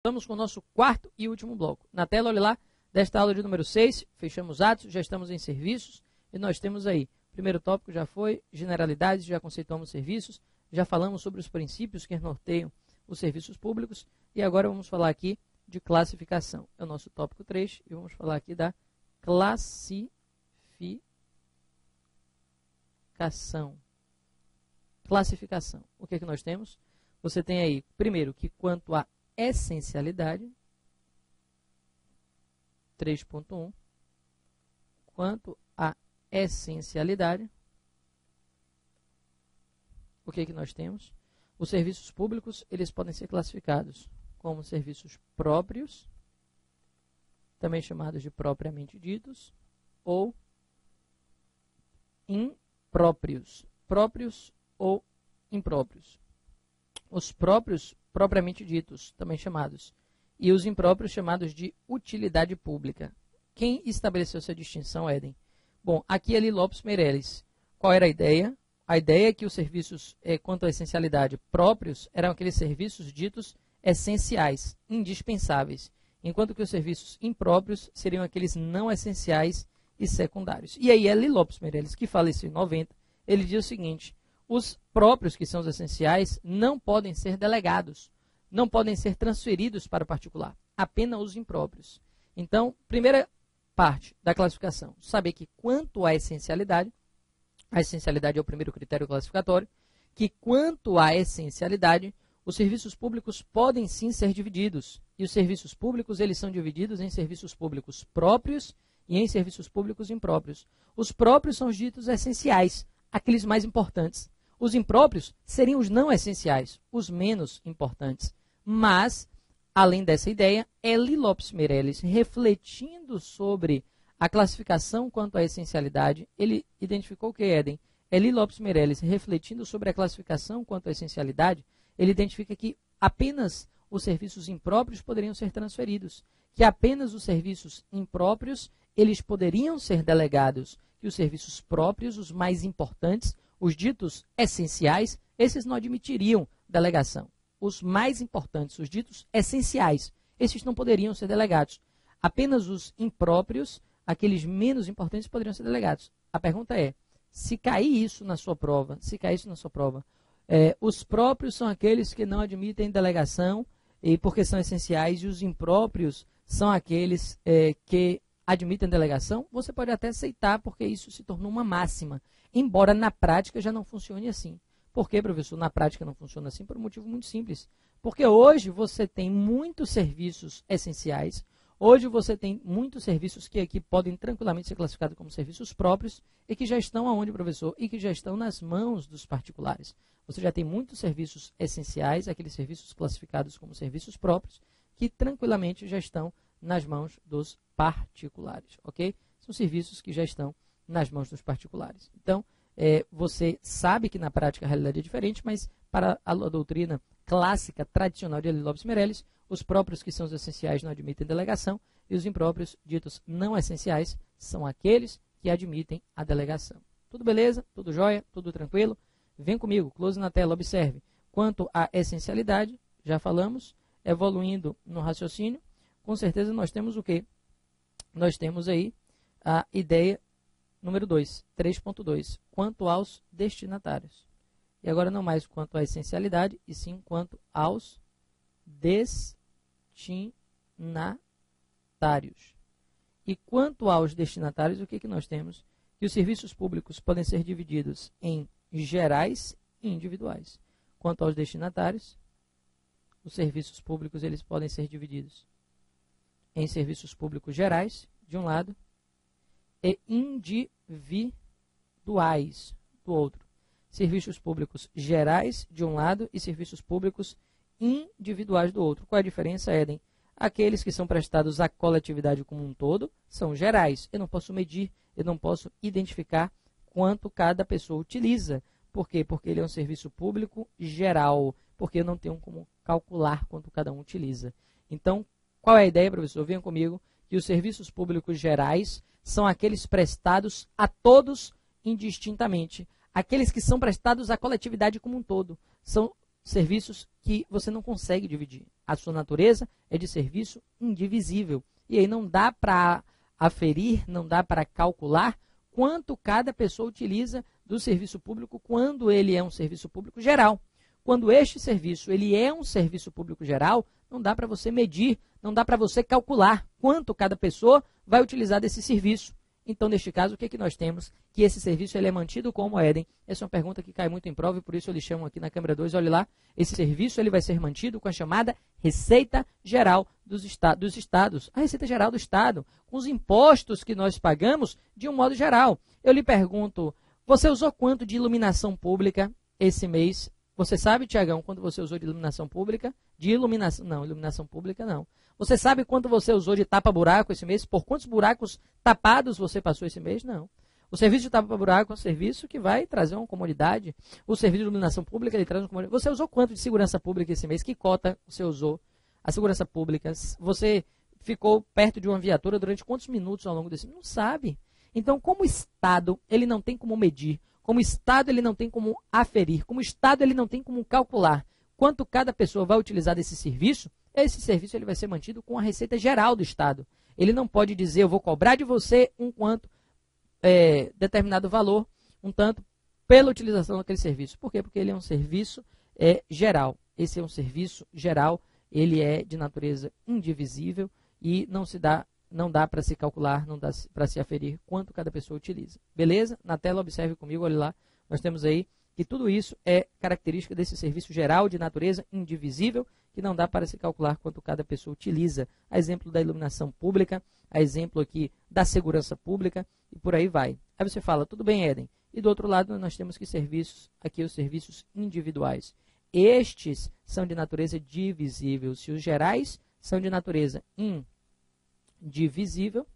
Estamos com o nosso quarto e último bloco. Na tela, olha lá, desta aula de número 6, fechamos atos, já estamos em serviços, e nós temos aí, o primeiro tópico já foi generalidades, já conceituamos serviços, já falamos sobre os princípios que norteiam os serviços públicos, e agora vamos falar aqui de classificação. É o nosso tópico 3, e vamos falar aqui da classificação. Classificação. O que é que nós temos? Você tem aí, primeiro, que quanto à essencialidade, 3.1, quanto à essencialidade, o que é que nós temos? Os serviços públicos, eles podem ser classificados como serviços próprios, também chamados de propriamente ditos, ou impróprios, próprios ou impróprios. Os próprios, propriamente ditos, também chamados, e os impróprios chamados de utilidade pública. Quem estabeleceu essa distinção, Éden? Bom, aqui ali Lopes Meireles. Qual era a ideia? A ideia é que os serviços, quanto à essencialidade, próprios, eram aqueles serviços ditos essenciais, indispensáveis, enquanto que os serviços impróprios seriam aqueles não essenciais e secundários. E aí, L. Lopes Meireles, que faleceu em 90, ele diz o seguinte: os próprios, que são os essenciais, não podem ser delegados, não podem ser transferidos para o particular, apenas os impróprios. Então, primeira parte da classificação, saber que quanto à essencialidade, a essencialidade é o primeiro critério classificatório, que quanto à essencialidade, os serviços públicos podem sim ser divididos, e os serviços públicos eles são divididos em serviços públicos próprios e em serviços públicos impróprios. Os próprios são os ditos essenciais, aqueles mais importantes. Os impróprios seriam os não essenciais, os menos importantes. Mas, além dessa ideia, L. Lopes Meireles, refletindo sobre a classificação quanto à essencialidade, ele identificou o que, Éden? L. Lopes Meireles, refletindo sobre a classificação quanto à essencialidade, ele identifica que apenas os serviços impróprios poderiam ser transferidos, que apenas os serviços impróprios eles poderiam ser delegados, que os serviços próprios, os mais importantes, os ditos essenciais, esses não admitiriam delegação. Os mais importantes, os ditos essenciais, esses não poderiam ser delegados. Apenas os impróprios, aqueles menos importantes, poderiam ser delegados. A pergunta é, se cair isso na sua prova, os próprios são aqueles que não admitem delegação, e porque são essenciais, e os impróprios são aqueles que admitem delegação, você pode até aceitar, porque isso se tornou uma máxima, embora na prática já não funcione assim. Por que, professor, na prática não funciona assim? Por um motivo muito simples. Porque hoje você tem muitos serviços essenciais, hoje você tem muitos serviços que aqui podem tranquilamente ser classificados como serviços próprios e que já estão aonde, professor? E que já estão nas mãos dos particulares. Você já tem muitos serviços essenciais, aqueles serviços classificados como serviços próprios, que tranquilamente já estão nas mãos dos particulares, ok? São serviços que já estão nas mãos dos particulares. Então, você sabe que na prática a realidade é diferente, mas para a doutrina clássica, tradicional de L. Lopes Meireles, os próprios que são os essenciais não admitem delegação e os impróprios, ditos não essenciais, são aqueles que admitem a delegação. Tudo beleza? Tudo jóia? Tudo tranquilo? Vem comigo, close na tela, observe. Quanto à essencialidade, já falamos, evoluindo no raciocínio, com certeza nós temos o quê? Nós temos aí a ideia número 2, 3.2, quanto aos destinatários. E agora não mais quanto à essencialidade, e sim quanto aos destinatários. E quanto aos destinatários, o que nós temos? Que os serviços públicos podem ser divididos em gerais e individuais. Quanto aos destinatários, os serviços públicos eles podem ser divididos em serviços públicos gerais, de um lado, e individuais, do outro. Serviços públicos gerais, de um lado, e serviços públicos individuais, do outro. Qual é a diferença, Éden? Aqueles que são prestados à coletividade como um todo são gerais. Eu não posso medir, eu não posso identificar quanto cada pessoa utiliza. Por quê? Porque ele é um serviço público geral, porque eu não tenho como calcular quanto cada um utiliza. Então, qual é a ideia, professor? Venha comigo, que os serviços públicos gerais são aqueles prestados a todos indistintamente. Aqueles que são prestados à coletividade como um todo. São serviços que você não consegue dividir. A sua natureza é de serviço indivisível. E aí não dá para aferir, não dá para calcular quanto cada pessoa utiliza do serviço público quando ele é um serviço público geral. Quando este serviço ele é um serviço público geral, não dá para você medir, não dá para você calcular quanto cada pessoa vai utilizar desse serviço. Então, neste caso, o que nós temos? Que esse serviço ele é mantido como, Éden? Essa é uma pergunta que cai muito em prova e por isso eu lhe chamo aqui na câmera 2, olha lá. Esse serviço ele vai ser mantido com a chamada Receita Geral dos Estados. A Receita Geral do Estado, com os impostos que nós pagamos de um modo geral. Eu lhe pergunto, você usou quanto de iluminação pública esse mês? Você sabe, Tiagão, quanto você usou de iluminação pública? Iluminação pública não. Você sabe quanto você usou de tapa-buraco esse mês? Por quantos buracos tapados você passou esse mês? Não. O serviço de tapa-buraco é um serviço que vai trazer uma comodidade. O serviço de iluminação pública ele traz uma comodidade. Você usou quanto de segurança pública esse mês? Que cota você usou? A segurança pública. Você ficou perto de uma viatura durante quantos minutos ao longo desse mês? Não sabe. Então, como Estado, ele não tem como medir. Como Estado, ele não tem como aferir. Como Estado, ele não tem como calcular quanto cada pessoa vai utilizar desse serviço. Esse serviço ele vai ser mantido com a Receita Geral do Estado. Ele não pode dizer, eu vou cobrar de você um quanto determinado valor, um tanto, pela utilização daquele serviço. Por quê? Porque ele é um serviço geral. Esse é um serviço geral, ele é de natureza indivisível e não dá para se calcular, não dá para se aferir quanto cada pessoa utiliza. Beleza? Na tela, observe comigo, olha lá, nós temos aí que tudo isso é característica desse serviço geral de natureza indivisível, que não dá para se calcular quanto cada pessoa utiliza. A exemplo da iluminação pública, a exemplo aqui da segurança pública, e por aí vai. Aí você fala, tudo bem, Éden. E do outro lado, nós temos que serviços, aqui os serviços individuais. Estes são de natureza divisível. Se os gerais são de natureza indivisível,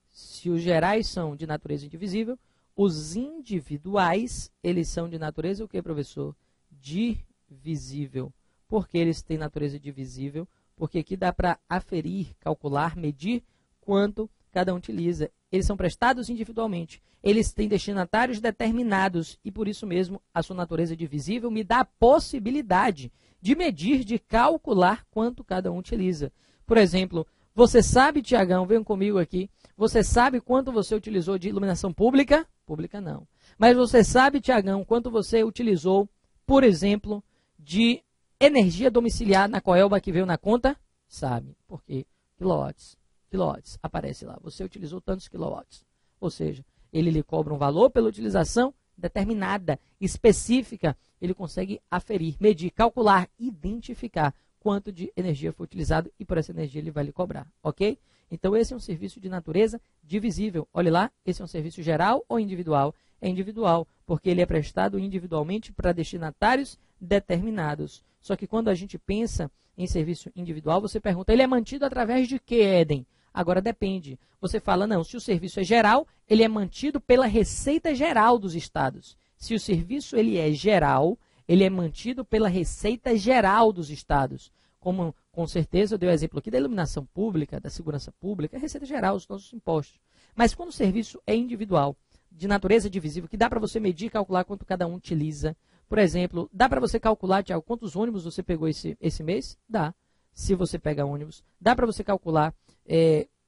se os gerais são de natureza indivisível, os individuais, eles são de natureza o que, professor? Divisível. Por que eles têm natureza divisível? Porque aqui dá para aferir, calcular, medir quanto cada um utiliza. Eles são prestados individualmente. Eles têm destinatários determinados e, por isso mesmo, a sua natureza divisível me dá a possibilidade de medir, de calcular quanto cada um utiliza. Por exemplo, você sabe, Tiagão, venham comigo aqui, você sabe quanto você utilizou de iluminação pública? Pública não. Mas você sabe, Tiagão, quanto você utilizou, por exemplo, de energia domiciliar na Coelba que veio na conta? Sabe. Por quê? Quilowatts. Quilowatts. Aparece lá. Você utilizou tantos quilowatts. Ou seja, ele lhe cobra um valor pela utilização determinada, específica. Ele consegue aferir, medir, calcular, identificar quanto de energia foi utilizado e por essa energia ele vai lhe cobrar, ok? Então esse é um serviço de natureza divisível. Olha lá, esse é um serviço geral ou individual? É individual, porque ele é prestado individualmente para destinatários determinados. Só que quando a gente pensa em serviço individual, você pergunta, ele é mantido através de quê, Éden? Agora depende. Você fala, não, se o serviço é geral, ele é mantido pela Receita Geral dos Estados. Se o serviço ele é geral, ele é mantido pela Receita Geral dos Estados. Como, com certeza, eu dei o exemplo aqui da iluminação pública, da segurança pública, é Receita Geral, os nossos impostos. Mas quando o serviço é individual, de natureza divisível, que dá para você medir e calcular quanto cada um utiliza. Por exemplo, dá para você calcular, Tiago, quantos ônibus você pegou esse mês? Dá, se você pega ônibus. Dá para você calcular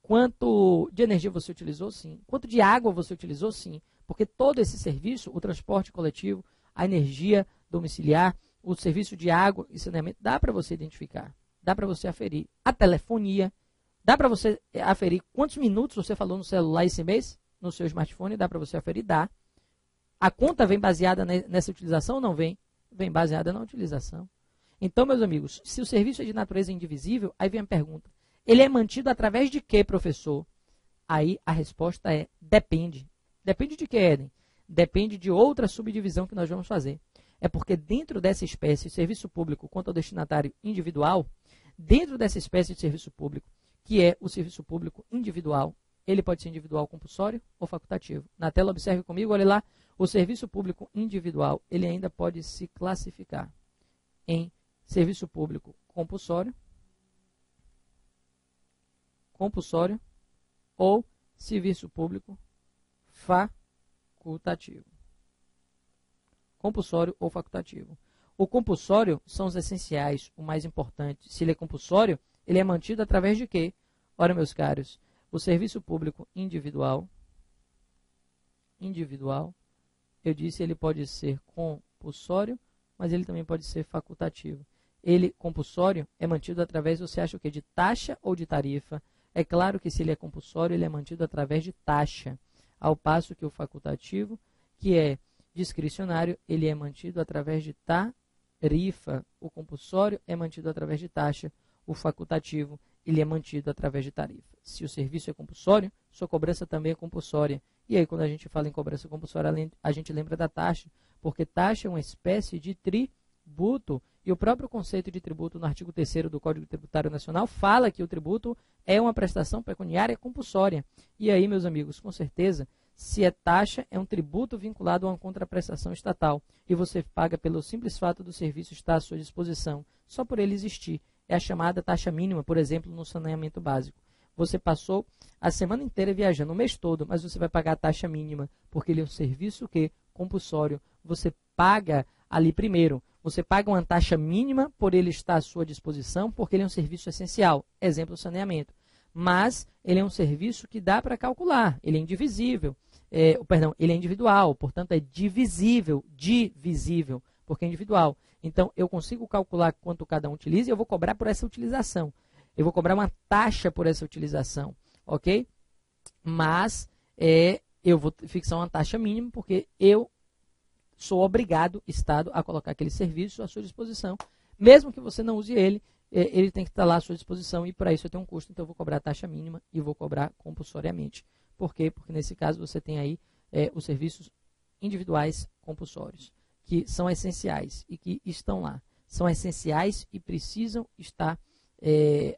quanto de energia você utilizou? Sim. Quanto de água você utilizou? Sim. Porque todo esse serviço, o transporte coletivo, a energia domiciliar, o serviço de água e saneamento, dá para você identificar, dá para você aferir. A telefonia, dá para você aferir quantos minutos você falou no celular esse mês, no seu smartphone, dá para você aferir? Dá. A conta vem baseada nessa utilização ou não vem? Vem baseada na utilização. Então, meus amigos, se o serviço é de natureza indivisível, aí vem a pergunta, ele é mantido através de quê, professor? Aí a resposta é, depende. Depende de quê, Éden? Depende de outra subdivisão que nós vamos fazer. É porque dentro dessa espécie de serviço público quanto ao destinatário individual, dentro dessa espécie de serviço público, que é o serviço público individual, ele pode ser individual compulsório ou facultativo. Na tela, observe comigo, olha lá, o serviço público individual, ele ainda pode se classificar em serviço público compulsório ou serviço público facultativo. Compulsório ou facultativo. O compulsório são os essenciais, o mais importante. Se ele é compulsório, ele é mantido através de quê? Ora, meus caros, o serviço público individual, eu disse, ele pode ser compulsório, mas ele também pode ser facultativo. Ele, compulsório, é mantido através, você acha o quê? De taxa ou de tarifa? É claro que se ele é compulsório, ele é mantido através de taxa, ao passo que o facultativo, que é discricionário, ele é mantido através de tarifa. O compulsório é mantido através de taxa, o facultativo, ele é mantido através de tarifa. Se o serviço é compulsório, sua cobrança também é compulsória. E aí, quando a gente fala em cobrança compulsória, a gente lembra da taxa, porque taxa é uma espécie de tributo. E o próprio conceito de tributo no artigo 3º do Código Tributário Nacional fala que o tributo é uma prestação pecuniária compulsória. E aí, meus amigos, com certeza, se é taxa, é um tributo vinculado a uma contraprestação estatal. E você paga pelo simples fato do serviço estar à sua disposição, só por ele existir. É a chamada taxa mínima, por exemplo, no saneamento básico. Você passou a semana inteira viajando, o mês todo, mas você vai pagar a taxa mínima, porque ele é um serviço que compulsório. Você paga ali primeiro. Você paga uma taxa mínima por ele estar à sua disposição, porque ele é um serviço essencial. Exemplo, saneamento. Mas ele é um serviço que dá para calcular. Ele é indivisível. Ele é individual, portanto é divisível, porque é individual. Então, eu consigo calcular quanto cada um utiliza e eu vou cobrar por essa utilização. Eu vou cobrar uma taxa por essa utilização, ok? Mas eu vou fixar uma taxa mínima porque eu sou obrigado, Estado, a colocar aquele serviço à sua disposição. Mesmo que você não use ele, ele tem que estar lá à sua disposição e para isso eu tenho um custo, então eu vou cobrar a taxa mínima e vou cobrar compulsoriamente. Por quê? Porque nesse caso você tem aí os serviços individuais compulsórios, que são essenciais e que estão lá. São essenciais e precisam estar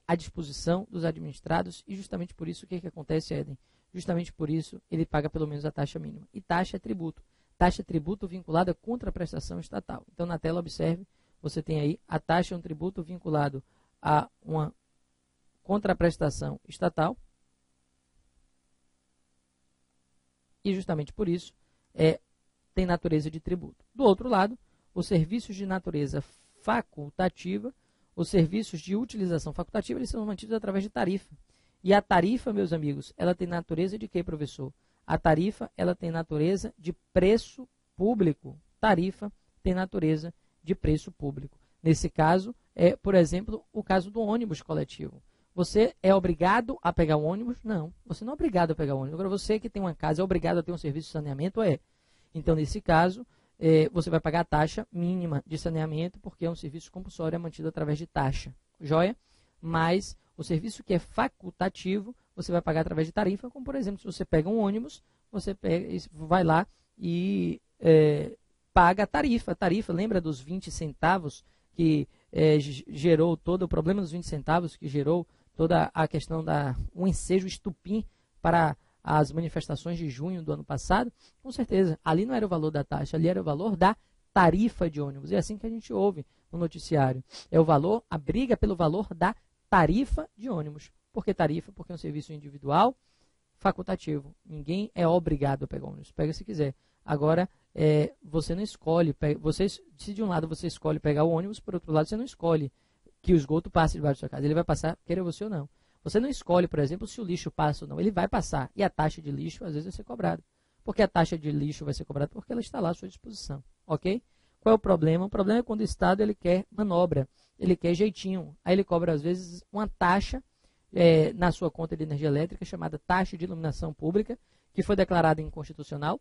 à disposição dos administrados e justamente por isso o que acontece, Éden? Justamente por isso ele paga pelo menos a taxa mínima. E taxa é tributo. Taxa é tributo vinculado à contraprestação estatal. Então na tela observe, você tem aí a taxa é um tributo vinculado a uma contraprestação estatal e justamente por isso tem natureza de tributo. Do outro lado, os serviços de natureza facultativa, os serviços de utilização facultativa, eles são mantidos através de tarifa. E a tarifa, meus amigos, ela tem natureza de quê, professor? A tarifa, ela tem natureza de preço público. Tarifa tem natureza de preço público. Nesse caso, por exemplo, o caso do ônibus coletivo. Você é obrigado a pegar o ônibus? Não, você não é obrigado a pegar o ônibus. Agora, você que tem uma casa é obrigado a ter um serviço de saneamento? Então, nesse caso, você vai pagar a taxa mínima de saneamento, porque é um serviço compulsório, é mantido através de taxa. Joia? Mas o serviço que é facultativo, você vai pagar através de tarifa, como, por exemplo, se você pega um ônibus, você vai lá e paga a tarifa. Tarifa, lembra dos 20 centavos que gerou todo o problema dos 20 centavos, que gerou toda a questão um ensejo estupim para as manifestações de junho do ano passado? Com certeza, ali não era o valor da taxa, ali era o valor da tarifa de ônibus. É assim que a gente ouve no noticiário. É o valor, a briga pelo valor da tarifa de ônibus. Por que tarifa? Porque é um serviço individual, facultativo. Ninguém é obrigado a pegar ônibus. Pega se quiser. Agora, você não escolhe. Se de um lado você escolhe pegar o ônibus, por outro lado você não escolhe que o esgoto passe debaixo da sua casa. Ele vai passar, queira você ou não. Você não escolhe, por exemplo, se o lixo passa ou não. Ele vai passar. E a taxa de lixo, às vezes, vai ser cobrada. Por que a taxa de lixo vai ser cobrada? Porque ela está lá à sua disposição. Ok? Qual é o problema? O problema é quando o Estado ele quer manobra. Ele quer jeitinho. Aí ele cobra, às vezes, uma taxa na sua conta de energia elétrica, chamada taxa de iluminação pública, que foi declarada inconstitucional.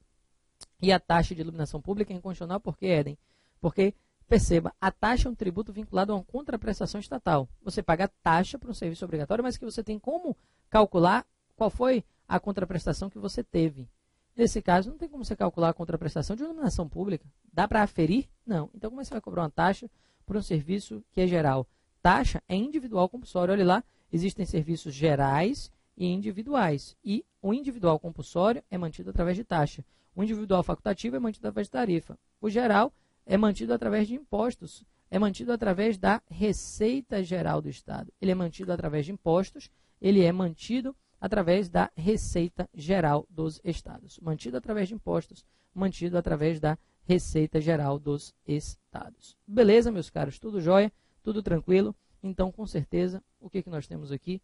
E a taxa de iluminação pública é inconstitucional por quê, Éden? Porque, perceba, a taxa é um tributo vinculado a uma contraprestação estatal. Você paga a taxa por um serviço obrigatório, mas que você tem como calcular qual foi a contraprestação que você teve. Nesse caso, não tem como você calcular a contraprestação de iluminação pública. Dá para aferir? Não. Então, como é que você vai cobrar uma taxa por um serviço que é geral? Taxa é individual compulsório. Olha lá, existem serviços gerais e individuais. E o individual compulsório é mantido através de taxa. O individual facultativo é mantido através de tarifa. O geral é mantido através de impostos. É mantido através da Receita Geral do Estado. Ele é mantido através de impostos. Ele é mantido através da Receita Geral dos Estados. Mantido através de impostos, mantido através da Receita Geral dos Estados. Beleza, meus caros? Tudo jóia? Tudo tranquilo? Então, com certeza, o que nós temos aqui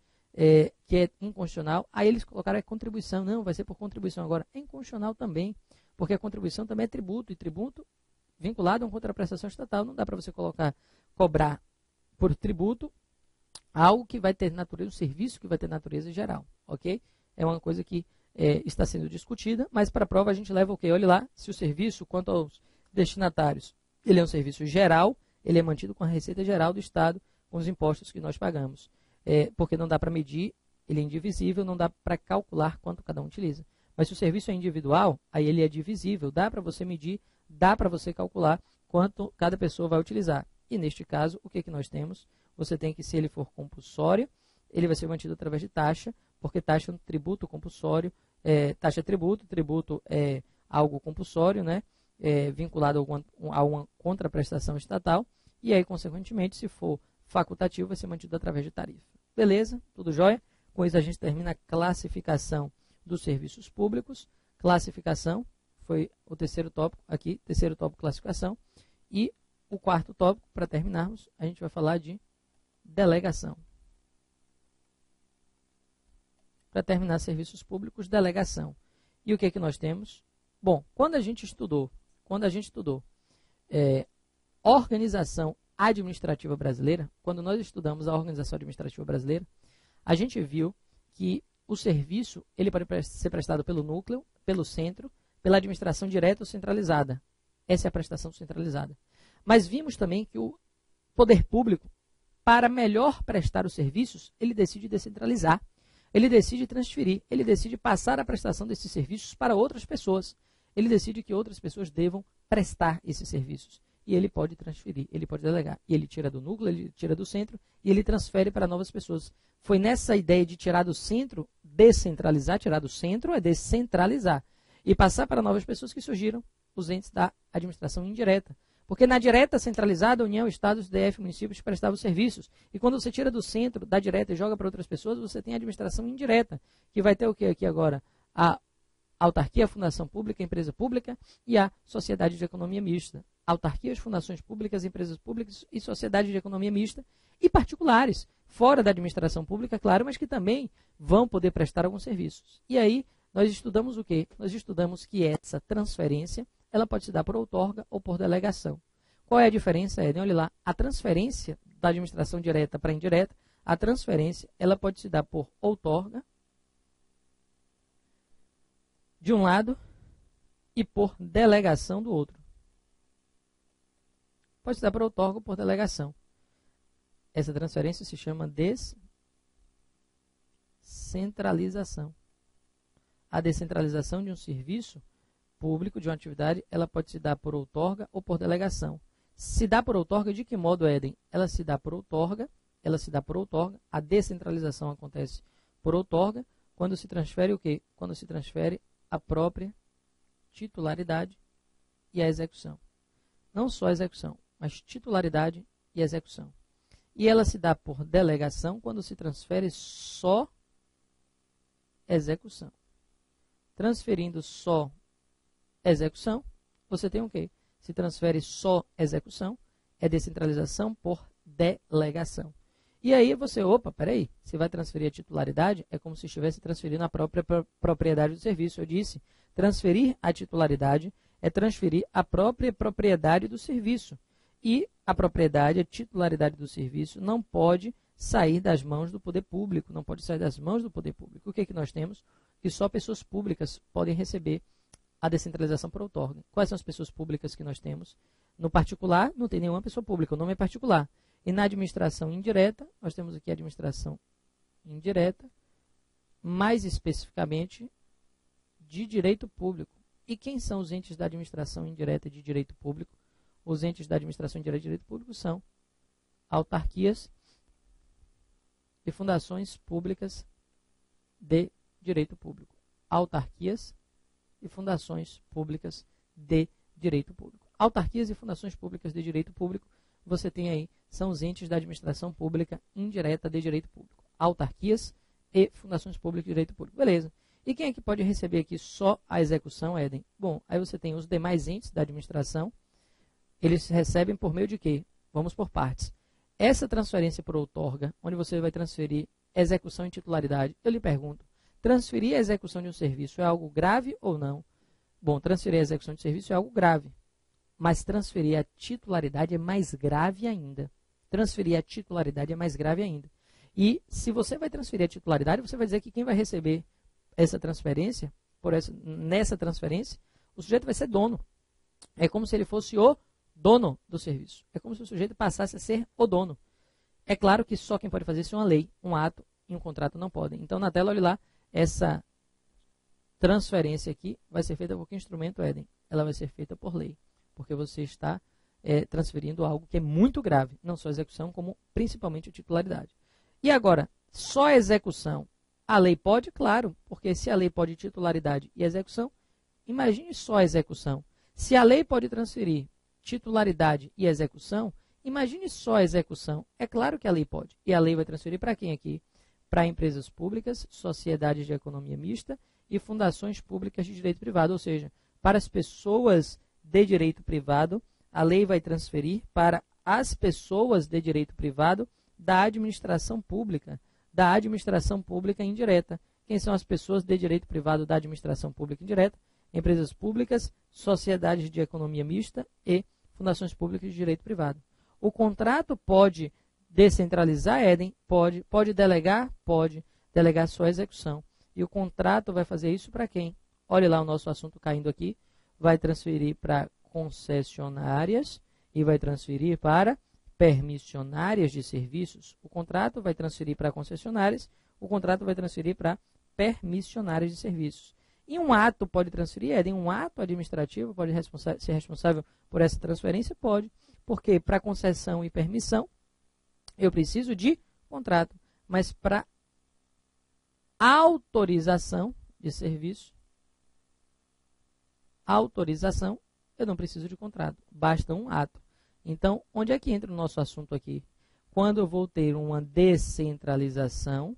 que é inconstitucional. Aí eles colocaram contribuição. Não, vai ser por contribuição agora. É inconstitucional também, porque a contribuição também é tributo, e tributo vinculado a uma contraprestação estatal. Não dá para você cobrar por tributo algo que vai ter natureza, um serviço que vai ter natureza geral, ok? É uma coisa que está sendo discutida, mas para a prova a gente leva o quê? Olha lá, se o serviço, quanto aos destinatários, ele é um serviço geral, ele é mantido com a Receita Geral do Estado, com os impostos que nós pagamos. Porque não dá para medir, ele é indivisível, não dá para calcular quanto cada um utiliza. Mas se o serviço é individual, aí ele é divisível, dá para você medir, dá para você calcular quanto cada pessoa vai utilizar. E neste caso, o que nós temos? Você tem que, se ele for compulsório, ele vai ser mantido através de taxa, porque taxa é um tributo compulsório, taxa é tributo, tributo é algo compulsório, né? Vinculado a uma contraprestação estatal, e aí, consequentemente, se for facultativo, vai ser mantido através de tarifa. Beleza? Tudo jóia? Com isso a gente termina a classificação dos serviços públicos. Classificação foi o terceiro tópico aqui, terceiro tópico, classificação. E o quarto tópico, para terminarmos, a gente vai falar de delegação. Para terminar serviços públicos, delegação. E o que nós temos? Bom, quando a gente estudou organização administrativa brasileira, quando nós estudamos a organização administrativa brasileira, a gente viu que o serviço ele pode ser prestado pelo núcleo, pelo centro, pela administração direta ou centralizada. Essa é a prestação centralizada. Mas vimos também que o poder público, para melhor prestar os serviços, ele decide descentralizar, ele decide transferir, ele decide passar a prestação desses serviços para outras pessoas. Ele decide que outras pessoas devam prestar esses serviços. E ele pode transferir, ele pode delegar. E ele tira do núcleo, ele tira do centro e ele transfere para novas pessoas. Foi nessa ideia de tirar do centro, descentralizar, tirar do centro é descentralizar. E passar para novas pessoas que surgiram os entes da administração indireta. Porque na direta centralizada, a União, Estados, DF, municípios prestavam serviços. E quando você tira do centro, da direta e joga para outras pessoas, você tem a administração indireta, que vai ter o que aqui agora? A autarquia, a fundação pública, a empresa pública e a sociedade de economia mista. Autarquias, fundações públicas, empresas públicas e sociedade de economia mista e particulares, fora da administração pública, claro, mas que também vão poder prestar alguns serviços. E aí, nós estudamos o quê? Nós estudamos que essa transferência, ela pode se dar por outorga ou por delegação. Qual é a diferença, Eden? Olha lá, a transferência da administração direta para indireta, a transferência, ela pode se dar por outorga, de um lado, e por delegação do outro. Pode se dar por outorga ou por delegação. Essa transferência se chama descentralização. A descentralização de um serviço público, de uma atividade, ela pode se dar por outorga ou por delegação. Se dá por outorga, de que modo, Eden? Ela se dá por outorga, a descentralização acontece por outorga, quando se transfere o quê? Quando se transfere a própria titularidade e a execução. Não só a execução, mas titularidade e execução. E ela se dá por delegação quando se transfere só execução. Transferindo só execução, você tem o quê? Se transfere só execução, é descentralização por delegação. E aí você, peraí, se vai transferir a titularidade, é como se estivesse transferindo a própria propriedade do serviço. Eu disse, transferir a titularidade é transferir a própria propriedade do serviço. E a propriedade, a titularidade do serviço não pode sair das mãos do poder público, não pode sair das mãos do poder público. O que nós temos? Que só pessoas públicas podem receber a descentralização por outorga. Quais são as pessoas públicas que nós temos? No particular, não tem nenhuma pessoa pública, o nome é particular. E na administração indireta, nós temos aqui a administração indireta, mais especificamente de direito público. E quem são os entes da administração indireta de direito público? Os entes da administração indireta de direito público são autarquias e fundações públicas de direito público. Autarquias e fundações públicas de direito público. Autarquias e fundações públicas de direito público, você tem aí, são os entes da administração pública indireta de direito público. Autarquias e fundações públicas de direito público. Beleza. E quem é que pode receber aqui só a execução, Éden? Bom, aí você tem os demais entes da administração. Eles recebem por meio de quê? Vamos por partes. Essa transferência por outorga, onde você vai transferir execução e titularidade, eu lhe pergunto, transferir a execução de um serviço é algo grave ou não? Bom, transferir a execução de serviço é algo grave, mas transferir a titularidade é mais grave ainda. Transferir a titularidade é mais grave ainda. E se você vai transferir a titularidade, você vai dizer que quem vai receber essa transferência, nessa transferência, o sujeito vai ser dono. É como se ele fosse o dono do serviço. É como se o sujeito passasse a ser o dono. É claro que só quem pode fazer isso é uma lei, um ato e um contrato não podem. Então, na tela, olhe lá, essa transferência aqui vai ser feita por que instrumento, Éden? Ela vai ser feita por lei, porque você está transferindo algo que é muito grave, não só a execução, como principalmente a titularidade. E agora, só a execução, a lei pode? Claro, porque se a lei pode titularidade e execução, imagine só a execução. Se a lei pode transferir titularidade e execução, imagine só a execução. É claro que a lei pode. E a lei vai transferir para quem aqui? Para empresas públicas, sociedades de economia mista e fundações públicas de direito privado, ou seja, para as pessoas de direito privado, a lei vai transferir para as pessoas de direito privado da administração pública indireta. Quem são as pessoas de direito privado da administração pública indireta? Empresas públicas, sociedades de economia mista e fundações públicas de direito privado. O contrato pode descentralizar, Éden? Pode. Pode delegar? Pode. Delegar só a execução. E o contrato vai fazer isso para quem? Olha lá o nosso assunto caindo aqui. Vai transferir para concessionárias e vai transferir para permissionárias de serviços. O contrato vai transferir para concessionárias, o contrato vai transferir para permissionárias de serviços. E um ato pode transferir, Éden? Um ato administrativo pode ser responsável por essa transferência? Pode, porque para concessão e permissão eu preciso de contrato, mas para autorização de serviço, eu não preciso de contrato, basta um ato. Então, onde é que entra o nosso assunto aqui? Quando eu vou ter uma descentralização,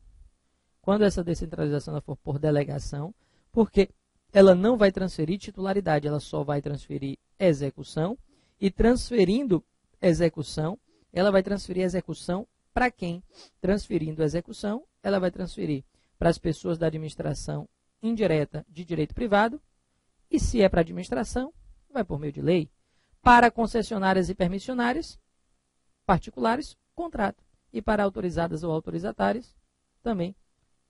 quando essa descentralização for por delegação, porque ela não vai transferir titularidade, ela só vai transferir execução, e transferindo execução, ela vai transferir execução para quem? Transferindo execução, ela vai transferir para as pessoas da administração indireta de direito privado, e se é para administração, vai por meio de lei. Para concessionárias e permissionárias particulares, contrato. E para autorizadas ou autorizatárias, também,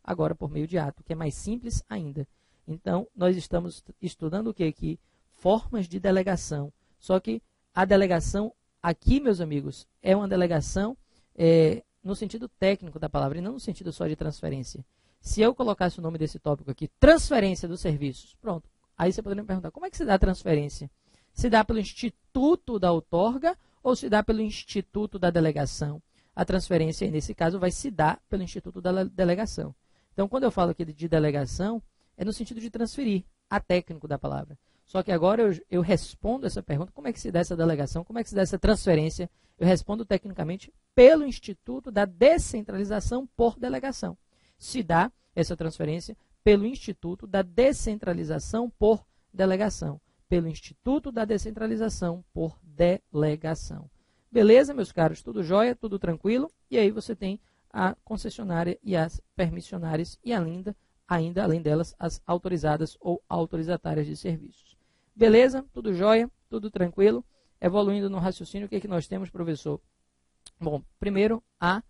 agora por meio de ato, que é mais simples ainda. Então, nós estamos estudando o que aqui? Formas de delegação. Só que a delegação aqui, meus amigos, é uma delegação no sentido técnico da palavra, e não no sentido só de transferência. Se eu colocasse o nome desse tópico aqui, transferência dos serviços, pronto. Aí você poderia me perguntar, como é que se dá a transferência? Se dá pelo instituto da outorga ou se dá pelo instituto da delegação? A transferência, nesse caso, vai se dar pelo instituto da delegação. Então, quando eu falo aqui de delegação, é no sentido de transferir, a técnico da palavra. Só que agora eu respondo essa pergunta, como é que se dá essa delegação, como é que se dá essa transferência? Eu respondo tecnicamente pelo instituto da descentralização por delegação. Se dá essa transferência pelo instituto da descentralização por delegação. Pelo Instituto da Descentralização por Delegação. Beleza, meus caros? Tudo jóia? Tudo tranquilo? E aí você tem a concessionária e as permissionárias e ainda, além delas, as autorizadas ou autorizatárias de serviços. Beleza? Tudo jóia? Tudo tranquilo? Evoluindo no raciocínio, o que é que nós temos, professor? Bom, primeiro, a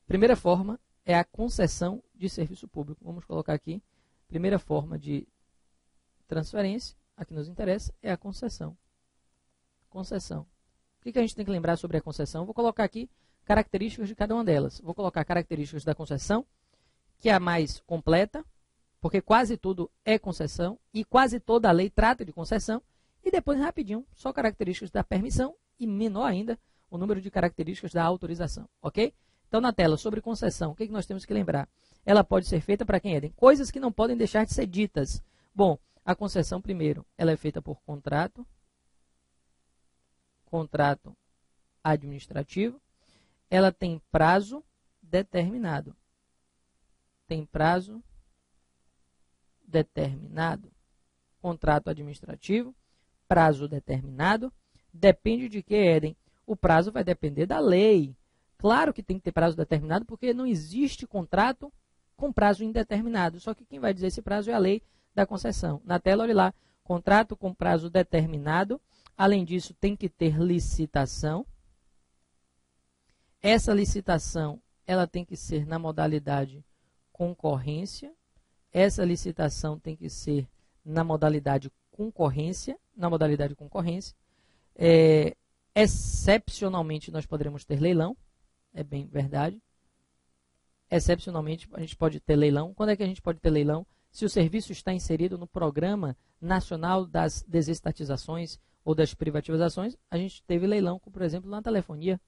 primeira forma é a concessão de serviço público. Vamos colocar aqui, primeira forma de transferência, a que nos interessa é a concessão. Concessão. O que a gente tem que lembrar sobre a concessão? Vou colocar aqui características de cada uma delas. Vou colocar características da concessão, que é a mais completa, porque quase tudo é concessão e quase toda a lei trata de concessão. E depois, rapidinho, só características da permissão e, menor ainda, o número de características da autorização. Ok? Então, na tela, sobre concessão, o que nós temos que lembrar? Ela pode ser feita para quem é? Coisas que não podem deixar de ser ditas. Bom, a concessão, primeiro, ela é feita por contrato administrativo, ela tem prazo determinado. Tem prazo determinado. Contrato administrativo, prazo determinado. Depende de que, Éden? O prazo vai depender da lei. Claro que tem que ter prazo determinado, porque não existe contrato com prazo indeterminado. Só que quem vai dizer esse prazo é a lei da concessão. Na tela, olhe lá, contrato com prazo determinado. Além disso, tem que ter licitação. Essa licitação, ela tem que ser na modalidade concorrência. Essa licitação tem que ser na modalidade concorrência. Excepcionalmente, nós poderemos ter leilão. É bem verdade. Excepcionalmente, a gente pode ter leilão. Quando é que a gente pode ter leilão? Se o serviço está inserido no Programa Nacional das Desestatizações ou das Privatizações, a gente teve leilão, como, por exemplo, na telefonia.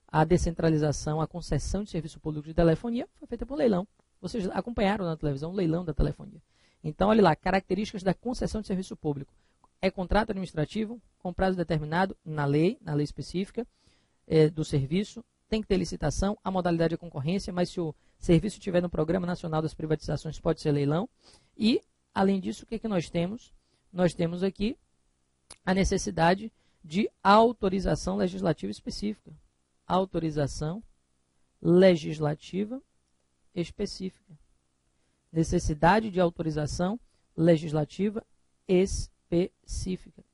A descentralização, a concessão de serviço público de telefonia foi feita por leilão. Vocês acompanharam na televisão o leilão da telefonia. Então, olha lá, características da concessão de serviço público. É contrato administrativo com prazo determinado na lei específica do serviço. Tem que ter licitação, a modalidade é concorrência, mas se o serviço estiver no Programa Nacional das Privatizações, pode ser leilão. E, além disso, o que, que nós temos? Nós temos aqui a necessidade de autorização legislativa específica. Autorização legislativa específica. Necessidade de autorização legislativa específica.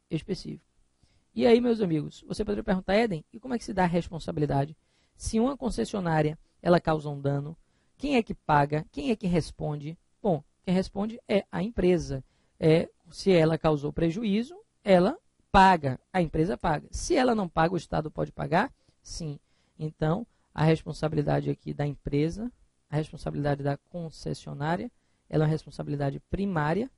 E aí, meus amigos, você poderia perguntar, Éden, e como é que se dá a responsabilidade? Se uma concessionária, ela causa um dano, quem é que paga? Quem é que responde? Bom, quem responde é a empresa. Se ela causou prejuízo, ela paga, a empresa paga. Se ela não paga, o Estado pode pagar? Sim. Então, a responsabilidade aqui da empresa, a responsabilidade da concessionária, ela é uma responsabilidade primária.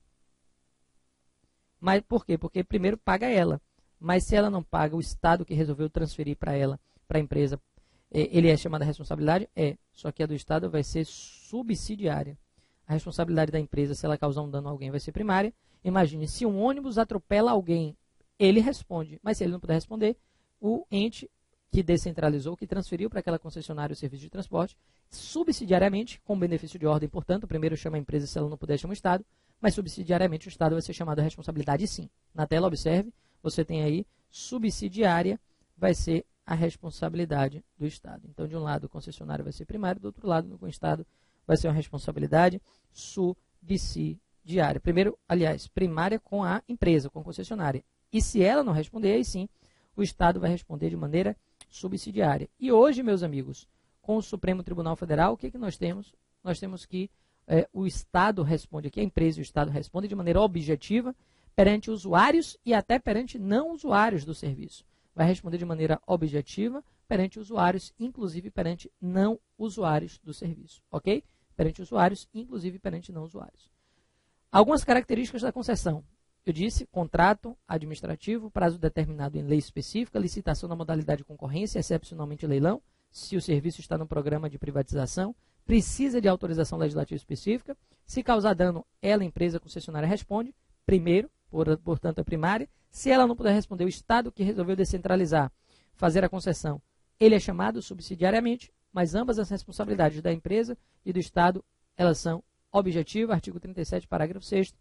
Mas por quê? Porque primeiro paga ela. Mas se ela não paga, o Estado que resolveu transferir para ela, para a empresa, ele é chamado de responsabilidade? Só que a do Estado vai ser subsidiária. A responsabilidade da empresa, se ela causar um dano a alguém, vai ser primária. Imagine, se um ônibus atropela alguém, ele responde. Mas se ele não puder responder, o ente que descentralizou, que transferiu para aquela concessionária o serviço de transporte, subsidiariamente, com benefício de ordem, portanto, primeiro chama a empresa, se ela não puder, chama o Estado, mas subsidiariamente o Estado vai ser chamado a responsabilidade, sim. Na tela, observe, você tem aí, subsidiária vai ser a responsabilidade do Estado. Então, de um lado, o concessionário vai ser primário, do outro lado, o Estado vai ser uma responsabilidade subsidiária. Primeiro, aliás, primária com a empresa, com a concessionária. E se ela não responder, aí sim, o Estado vai responder de maneira subsidiária. E hoje, meus amigos, com o Supremo Tribunal Federal, o que, que nós temos? Nós temos que o Estado responde aqui, a empresa e o Estado respondem de maneira objetiva perante usuários e até perante não usuários do serviço. Vai responder de maneira objetiva perante usuários, inclusive perante não usuários do serviço, ok? Perante usuários, inclusive perante não usuários. Algumas características da concessão. Eu disse, contrato administrativo, prazo determinado em lei específica, licitação na modalidade de concorrência, excepcionalmente leilão, se o serviço está no programa de privatização, precisa de autorização legislativa específica, se causar dano, ela, empresa concessionária, responde, primeiro, portanto, é primária. Se ela não puder responder, o Estado que resolveu descentralizar, fazer a concessão, ele é chamado subsidiariamente, mas ambas as responsabilidades da empresa e do Estado, elas são objetivas, artigo 37, parágrafo 6º,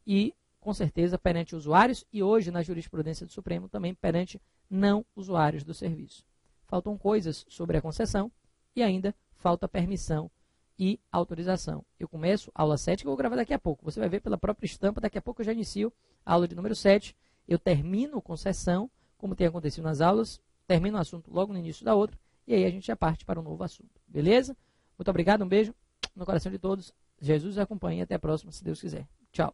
e, com certeza, perante usuários e hoje, na jurisprudência do Supremo, também perante não usuários do serviço. Faltam coisas sobre a concessão e ainda falta permissão e autorização. Eu começo a aula 7, que eu vou gravar daqui a pouco. Você vai ver pela própria estampa, daqui a pouco eu já inicio a aula de número 7. Eu termino concessão, como tem acontecido nas aulas, termino o assunto logo no início da outra, e aí a gente já parte para um novo assunto. Beleza? Muito obrigado, um beijo no coração de todos. Jesus acompanhe, até a próxima, se Deus quiser. Tchau.